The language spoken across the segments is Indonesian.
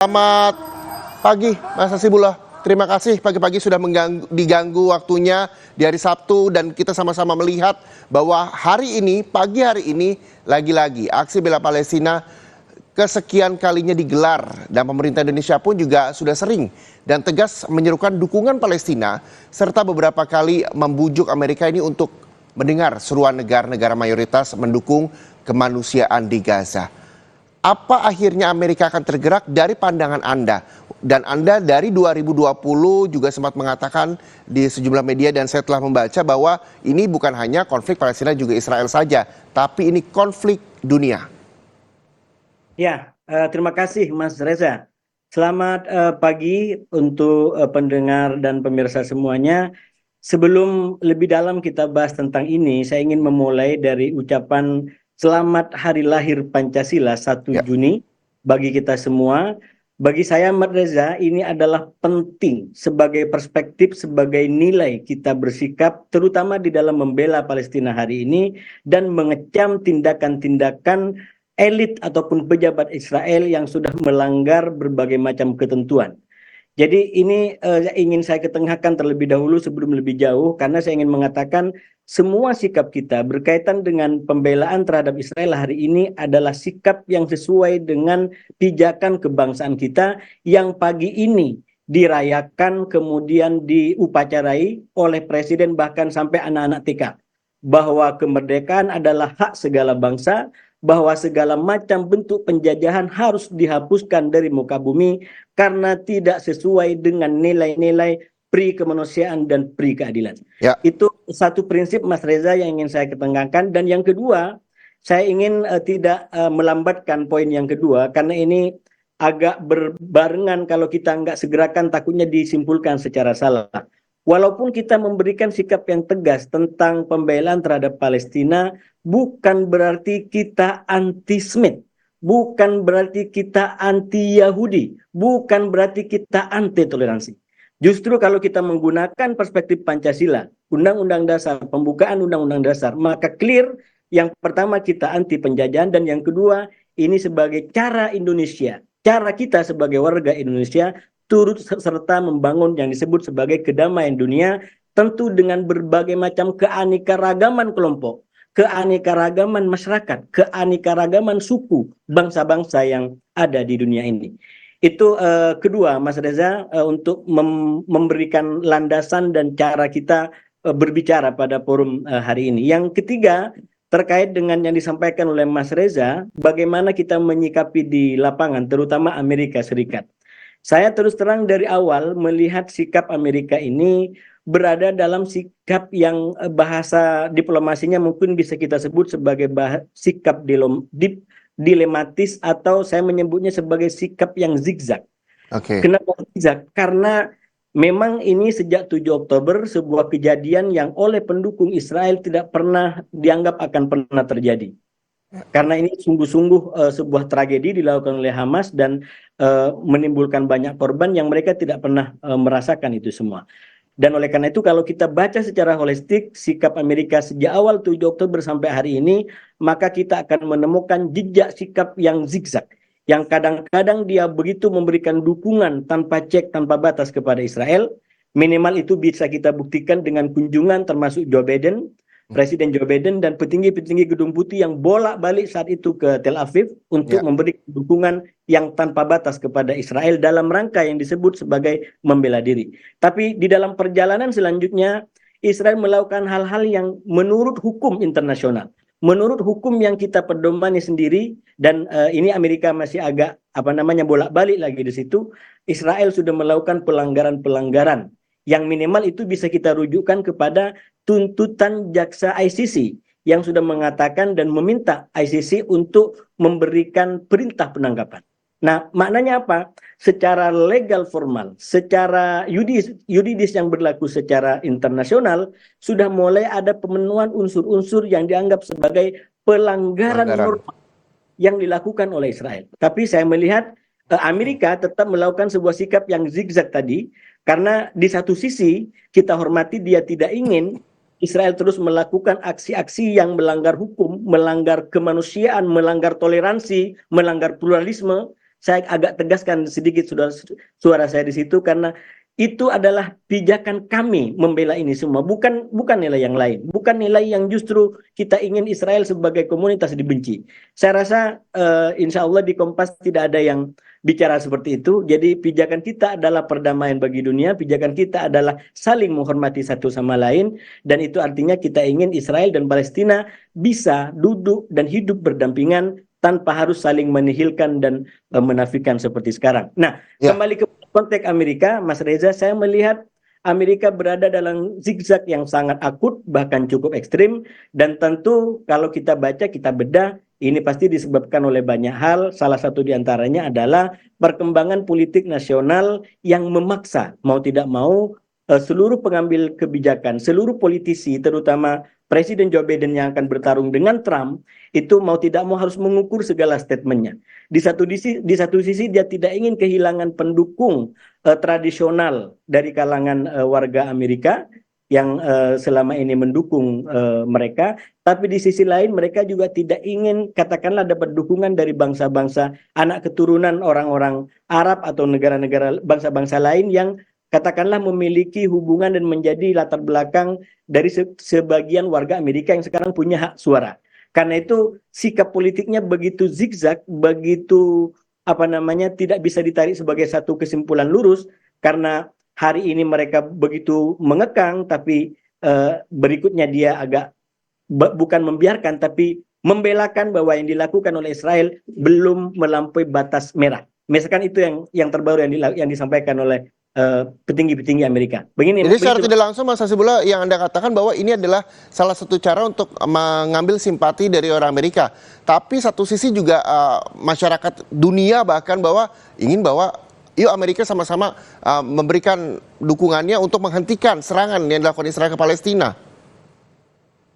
Selamat pagi, Mas Hasibullah. Terima kasih pagi-pagi sudah diganggu waktunya di hari Sabtu dan kita sama-sama melihat bahwa hari ini, pagi hari ini, lagi-lagi aksi bela Palestina kesekian kalinya digelar dan pemerintah Indonesia pun juga sudah sering dan tegas menyerukan dukungan Palestina serta beberapa kali membujuk Amerika ini untuk mendengar seruan negara-negara mayoritas mendukung kemanusiaan di Gaza. Apa akhirnya Amerika akan tergerak dari pandangan Anda? Dan Anda dari 2020 juga sempat mengatakan di sejumlah media dan saya telah membaca bahwa ini bukan hanya konflik Palestina juga Israel saja, tapi ini konflik dunia. Ya, terima kasih Mas Reza. Selamat pagi untuk pendengar dan pemirsa semuanya. Sebelum lebih dalam kita bahas tentang ini, saya ingin memulai dari ucapan Selamat Hari Lahir Pancasila 1 Ya. Juni bagi kita semua. Bagi saya Mas Reza, ini adalah penting sebagai perspektif, sebagai nilai kita bersikap, terutama di dalam membela Palestina hari ini dan mengecam tindakan-tindakan elit ataupun pejabat Israel yang sudah melanggar berbagai macam ketentuan. Jadi ini ingin saya ketengahkan terlebih dahulu sebelum lebih jauh, karena saya ingin mengatakan semua sikap kita berkaitan dengan pembelaan terhadap Israel hari ini adalah sikap yang sesuai dengan pijakan kebangsaan kita yang pagi ini dirayakan kemudian diupacarai oleh presiden bahkan sampai anak-anak TK. Bahwa kemerdekaan adalah hak segala bangsa, bahwa segala macam bentuk penjajahan harus dihapuskan dari muka bumi karena tidak sesuai dengan nilai-nilai pri kemanusiaan dan pri keadilan. Ya. Itu satu prinsip Mas Reza yang ingin saya ketengahkan. Dan yang kedua, saya ingin tidak melambatkan poin yang kedua karena ini agak berbarengan, kalau kita nggak segerakan takutnya disimpulkan secara salah. Walaupun kita memberikan sikap yang tegas tentang pembelaan terhadap Palestina, bukan berarti kita anti-Semit, bukan berarti kita anti-Yahudi, bukan berarti kita anti-toleransi. Justru kalau kita menggunakan perspektif Pancasila, Undang-Undang Dasar, pembukaan Undang-Undang Dasar, maka clear yang pertama kita anti penjajahan dan yang kedua ini sebagai cara Indonesia, cara kita sebagai warga Indonesia turut serta membangun yang disebut sebagai kedamaian dunia, tentu dengan berbagai macam keanekaragaman kelompok, keanekaragaman masyarakat, keanekaragaman suku, bangsa-bangsa yang ada di dunia ini. Itu kedua, Mas Reza, untuk memberikan landasan dan cara kita berbicara pada forum hari ini. Yang ketiga, terkait dengan yang disampaikan oleh Mas Reza, bagaimana kita menyikapi di lapangan, terutama Amerika Serikat. Saya terus terang dari awal melihat sikap Amerika ini berada dalam sikap yang bahasa diplomasinya mungkin bisa kita sebut sebagai sikap dilematis atau saya menyebutnya sebagai sikap yang zigzag. Oke. Kenapa zigzag? Karena memang ini sejak 7 Oktober sebuah kejadian yang oleh pendukung Israel tidak pernah dianggap akan pernah terjadi. Karena ini sungguh-sungguh sebuah tragedi dilakukan oleh Hamas dan menimbulkan banyak korban yang mereka tidak pernah merasakan itu semua. Dan oleh karena itu kalau kita baca secara holistik sikap Amerika sejak awal 7 Oktober sampai hari ini, maka kita akan menemukan jejak sikap yang zigzag. Yang kadang-kadang dia begitu memberikan dukungan tanpa cek, tanpa batas kepada Israel. Minimal itu bisa kita buktikan dengan kunjungan termasuk Joe Biden, Presiden Joe Biden dan petinggi-petinggi Gedung Putih yang bolak-balik saat itu ke Tel Aviv untuk memberi dukungan yang tanpa batas kepada Israel dalam rangka yang disebut sebagai membela diri. Tapi di dalam perjalanan selanjutnya, Israel melakukan hal-hal yang menurut hukum internasional, menurut hukum yang kita pedomani sendiri, dan ini Amerika masih agak bolak-balik lagi di situ. Israel sudah melakukan pelanggaran-pelanggaran yang minimal itu bisa kita rujukkan kepada tuntutan jaksa ICC yang sudah mengatakan dan meminta ICC untuk memberikan perintah penangkapan. Nah, maknanya apa? Secara legal formal, secara yuridis yang berlaku secara internasional, sudah mulai ada pemenuhan unsur-unsur yang dianggap sebagai pelanggaran norma yang dilakukan oleh Israel. Tapi saya melihat Amerika tetap melakukan sebuah sikap yang zigzag tadi, karena di satu sisi kita hormati dia tidak ingin Israel terus melakukan aksi-aksi yang melanggar hukum, melanggar kemanusiaan, melanggar toleransi, melanggar pluralisme. saya agak tegaskan sedikit suara saya di situ, karena itu adalah pijakan kami membela ini semua, bukan nilai yang lain, bukan nilai yang justru kita ingin Israel sebagai komunitas dibenci. Saya rasa insya Allah di Kompas tidak ada yang bicara seperti itu. Jadi pijakan kita adalah perdamaian bagi dunia, pijakan kita adalah saling menghormati satu sama lain, dan itu artinya kita ingin Israel dan Palestina bisa duduk dan hidup berdampingan tanpa harus saling menihilkan dan menafikan seperti sekarang. Nah, Ya. kembali ke konteks Amerika, Mas Reza, saya melihat Amerika berada dalam zigzag yang sangat akut, bahkan cukup ekstrim, dan tentu kalau kita baca, kita bedah, ini pasti disebabkan oleh banyak hal. Salah satu diantaranya adalah perkembangan politik nasional yang memaksa, mau tidak mau, seluruh pengambil kebijakan, seluruh politisi, terutama Presiden Joe Biden yang akan bertarung dengan Trump, itu mau tidak mau harus mengukur segala statementnya. Di satu sisi dia tidak ingin kehilangan pendukung tradisional dari kalangan warga Amerika yang selama ini mendukung mereka, tapi di sisi lain mereka juga tidak ingin katakanlah dapat dukungan dari bangsa-bangsa anak keturunan orang-orang Arab atau negara-negara bangsa-bangsa lain yang katakanlah memiliki hubungan dan menjadi latar belakang dari sebagian warga Amerika yang sekarang punya hak suara. Karena itu sikap politiknya begitu zigzag, begitu tidak bisa ditarik sebagai satu kesimpulan lurus, karena hari ini mereka begitu mengekang, tapi berikutnya dia agak bukan membiarkan, tapi membelakan bahwa yang dilakukan oleh Israel belum melampaui batas merah. Misalkan itu yang terbaru yang disampaikan oleh petinggi-petinggi Amerika. Jadi secara tidak langsung Mas Hasibullah yang Anda katakan bahwa ini adalah salah satu cara untuk mengambil simpati dari orang Amerika. Tapi satu sisi juga masyarakat dunia bahkan ingin bahwa yuk Amerika sama-sama memberikan dukungannya untuk menghentikan serangan yang dilakukan Israel ke Palestina.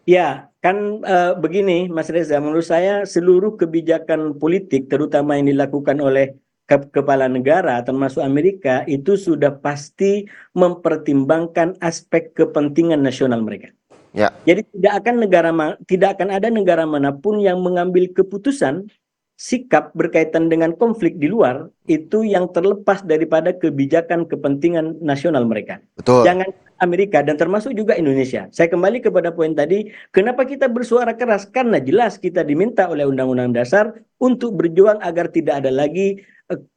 Ya, kan begini Mas Reza, menurut saya seluruh kebijakan politik terutama yang dilakukan oleh kepala negara termasuk Amerika itu sudah pasti mempertimbangkan aspek kepentingan nasional mereka. Ya. Jadi tidak akan ada negara manapun yang mengambil keputusan sikap berkaitan dengan konflik di luar itu yang terlepas daripada kebijakan kepentingan nasional mereka. Betul. Jangan Amerika dan termasuk juga Indonesia. Saya kembali kepada poin tadi, kenapa kita bersuara keras? Karena jelas kita diminta oleh Undang-Undang Dasar untuk berjuang agar tidak ada lagi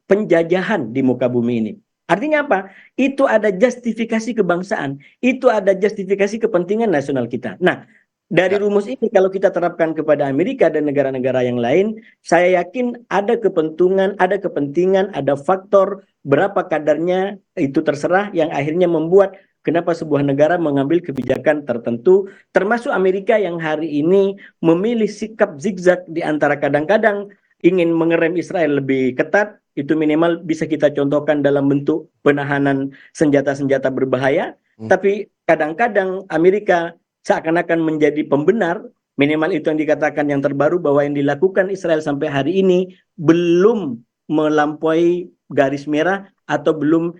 penjajahan di muka bumi ini. Artinya apa? Itu ada justifikasi kebangsaan, itu ada justifikasi kepentingan nasional kita. Nah, dari rumus ini kalau kita terapkan kepada Amerika dan negara-negara yang lain, saya yakin ada kepentingan, ada faktor berapa kadarnya itu terserah yang akhirnya membuat kenapa sebuah negara mengambil kebijakan tertentu, termasuk Amerika yang hari ini memilih sikap zigzag di antara kadang-kadang ingin mengerem Israel lebih ketat, itu minimal bisa kita contohkan dalam bentuk penahanan senjata-senjata berbahaya, tapi kadang-kadang Amerika seakan-akan menjadi pembenar, minimal itu yang dikatakan yang terbaru bahwa yang dilakukan Israel sampai hari ini belum melampaui garis merah atau belum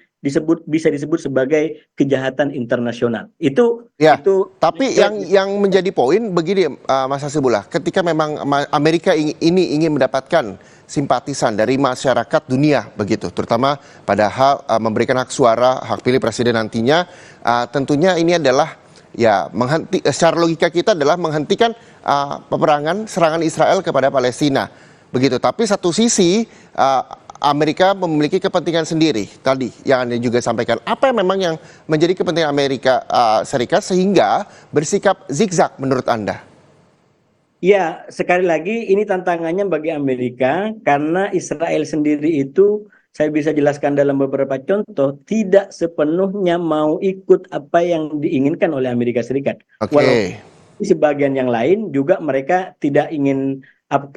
bisa disebut sebagai kejahatan internasional. Tapi yang menjadi poin begini Mas Hasibullah, ketika memang Amerika ini ingin mendapatkan simpatisan dari masyarakat dunia begitu, terutama pada hal memberikan hak suara, hak pilih presiden nantinya, tentunya ini adalah secara logika kita adalah menghentikan peperangan serangan Israel kepada Palestina begitu. Tapi satu sisi Amerika memiliki kepentingan sendiri tadi yang Anda juga sampaikan. Apa yang memang yang menjadi kepentingan Amerika Serikat sehingga bersikap zigzag menurut Anda? Ya, sekali lagi ini tantangannya bagi Amerika karena Israel sendiri itu saya bisa jelaskan dalam beberapa contoh tidak sepenuhnya mau ikut apa yang diinginkan oleh Amerika Serikat. Walaupun di sebagian yang lain juga mereka tidak ingin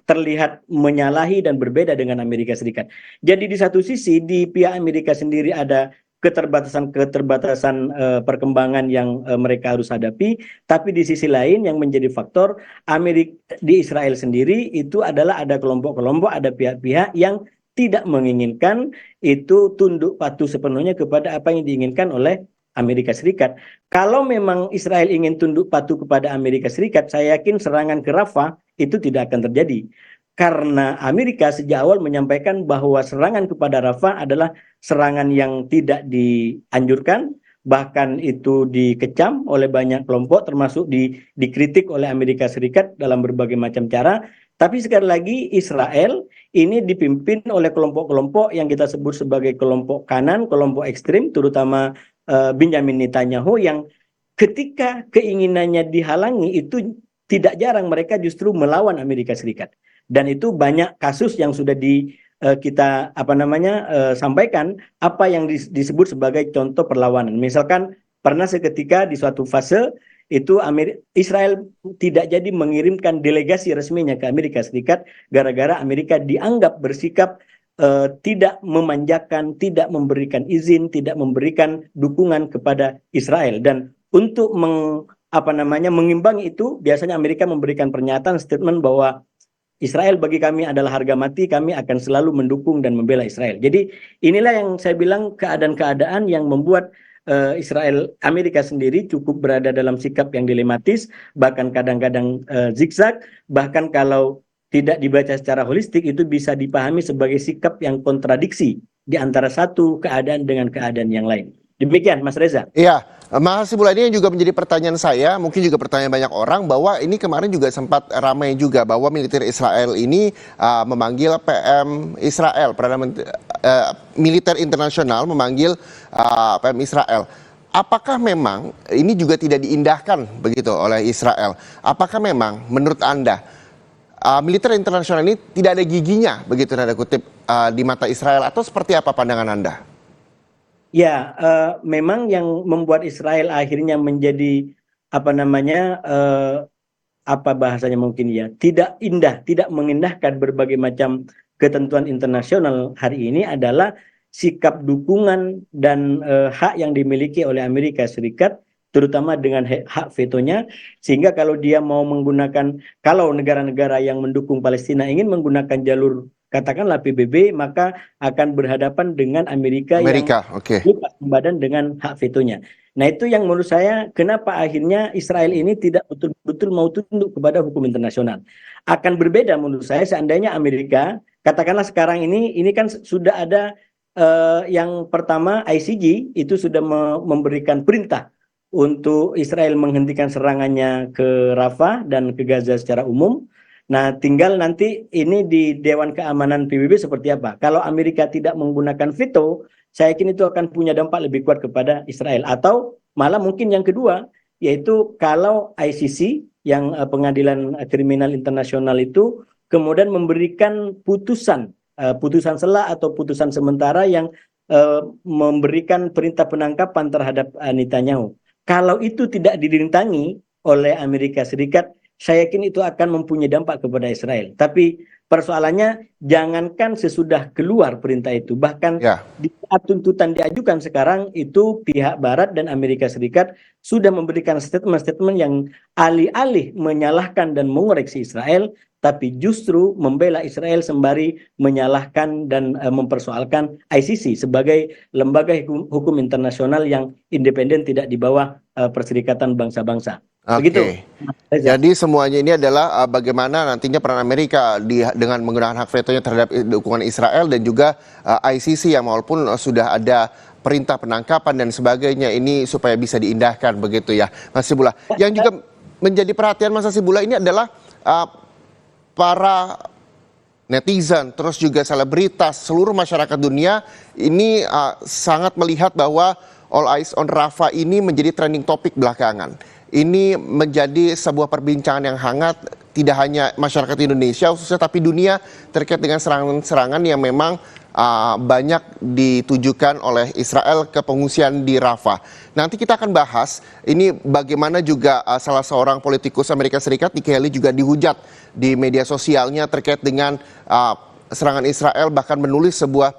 terlihat menyalahi dan berbeda dengan Amerika Serikat. Jadi di satu sisi di pihak Amerika sendiri ada keterbatasan perkembangan yang mereka harus hadapi, tapi di sisi lain yang menjadi faktor Amerika di Israel sendiri itu adalah ada kelompok-kelompok, ada pihak-pihak yang tidak menginginkan itu tunduk patuh sepenuhnya kepada apa yang diinginkan oleh Amerika Serikat. Kalau memang Israel ingin tunduk patuh kepada Amerika Serikat, saya yakin serangan ke Rafah itu tidak akan terjadi. karena Amerika sejak awal menyampaikan bahwa serangan kepada Rafah adalah serangan yang tidak dianjurkan, bahkan itu dikecam oleh banyak kelompok, termasuk dikritik oleh Amerika Serikat dalam berbagai macam cara. Tapi sekali lagi Israel ini dipimpin oleh kelompok-kelompok yang kita sebut sebagai kelompok kanan, kelompok ekstrim, terutama Benjamin Netanyahu, yang ketika keinginannya dihalangi itu tidak jarang mereka justru melawan Amerika Serikat. Dan itu banyak kasus yang sudah kita sampaikan, apa yang disebut sebagai contoh perlawanan. Misalkan pernah seketika di suatu fase itu Israel tidak jadi mengirimkan delegasi resminya ke Amerika Serikat gara-gara Amerika dianggap bersikap tidak memanjakan, tidak memberikan izin, tidak memberikan dukungan kepada Israel. Dan untuk mengimbangi itu, biasanya Amerika memberikan pernyataan statement bahwa Israel bagi kami adalah harga mati, kami akan selalu mendukung dan membela Israel. Jadi inilah yang saya bilang keadaan-keadaan yang membuat Amerika sendiri cukup berada dalam sikap yang dilematis, bahkan kadang-kadang zigzag, bahkan kalau tidak dibaca secara holistik itu bisa dipahami sebagai sikap yang kontradiksi di antara satu keadaan dengan keadaan yang lain. Demikian Mas Reza. Iya, Mas Hasibullah, ini yang juga menjadi pertanyaan saya, mungkin juga pertanyaan banyak orang, bahwa ini kemarin juga sempat ramai juga bahwa militer Israel ini memanggil PM Israel, Perdana Menteri Militer Internasional memanggil PM Israel. Apakah memang ini juga tidak diindahkan begitu oleh Israel? Apakah memang menurut Anda militer internasional ini tidak ada giginya begitu, tanda kutip, di mata Israel, atau seperti apa pandangan Anda? Ya, memang yang membuat Israel akhirnya menjadi apa bahasanya mungkin ya, tidak indah, tidak mengindahkan berbagai macam ketentuan internasional hari ini adalah sikap dukungan dan hak yang dimiliki oleh Amerika Serikat, terutama dengan hak vetonya, sehingga kalau dia mau menggunakan, kalau negara-negara yang mendukung Palestina ingin menggunakan jalur katakanlah PBB, maka akan berhadapan dengan Amerika yang lepas badan dengan hak vetonya. Nah, itu yang menurut saya kenapa akhirnya Israel ini tidak betul-betul mau tunduk kepada hukum internasional. Akan berbeda menurut saya seandainya Amerika, katakanlah sekarang ini kan sudah ada yang pertama ICJ itu sudah memberikan perintah untuk Israel menghentikan serangannya ke Rafah dan ke Gaza secara umum. Nah, tinggal nanti ini di Dewan Keamanan PBB seperti apa. Kalau Amerika tidak menggunakan veto, saya yakin itu akan punya dampak lebih kuat kepada Israel. Atau malah mungkin yang kedua, yaitu kalau ICC, yang pengadilan kriminal internasional itu, kemudian memberikan putusan sela atau putusan sementara yang memberikan perintah penangkapan terhadap Netanyahu. Kalau itu tidak dirintangi oleh Amerika Serikat, saya yakin itu akan mempunyai dampak kepada Israel. Tapi persoalannya jangankan sesudah keluar perintah itu, bahkan di saat tuntutan diajukan sekarang itu pihak Barat dan Amerika Serikat sudah memberikan statement-statement yang alih-alih menyalahkan dan mengoreksi Israel, tapi justru membela Israel sembari menyalahkan dan mempersoalkan ICC sebagai lembaga hukum internasional yang independen, tidak di bawah Perserikatan Bangsa-Bangsa. Begitu. Jadi semuanya ini adalah bagaimana nantinya peran Amerika dengan menggunakan hak vetonya terhadap dukungan Israel, dan juga ICC yang walaupun sudah ada perintah penangkapan dan sebagainya ini supaya bisa diindahkan begitu ya, Mas Hasibullah. Yang juga menjadi perhatian Mas Hasibullah ini adalah para netizen, terus juga selebritas, seluruh masyarakat dunia ini sangat melihat bahwa All Eyes on Rafah ini menjadi trending topik belakangan. Ini menjadi sebuah perbincangan yang hangat, tidak hanya masyarakat Indonesia khususnya, tapi dunia, terkait dengan serangan-serangan yang memang banyak ditujukan oleh Israel ke pengungsian di Rafah. Nanti kita akan bahas ini bagaimana juga salah seorang politikus Amerika Serikat, Nikki Haley, juga dihujat di media sosialnya terkait dengan serangan Israel, bahkan menulis sebuah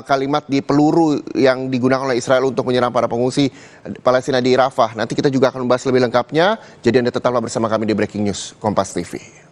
kalimat di peluru yang digunakan oleh Israel untuk menyerang para pengungsi Palestina di Rafah. Nanti kita juga akan membahas lebih lengkapnya, jadi Anda tetaplah bersama kami di Breaking News Kompas TV.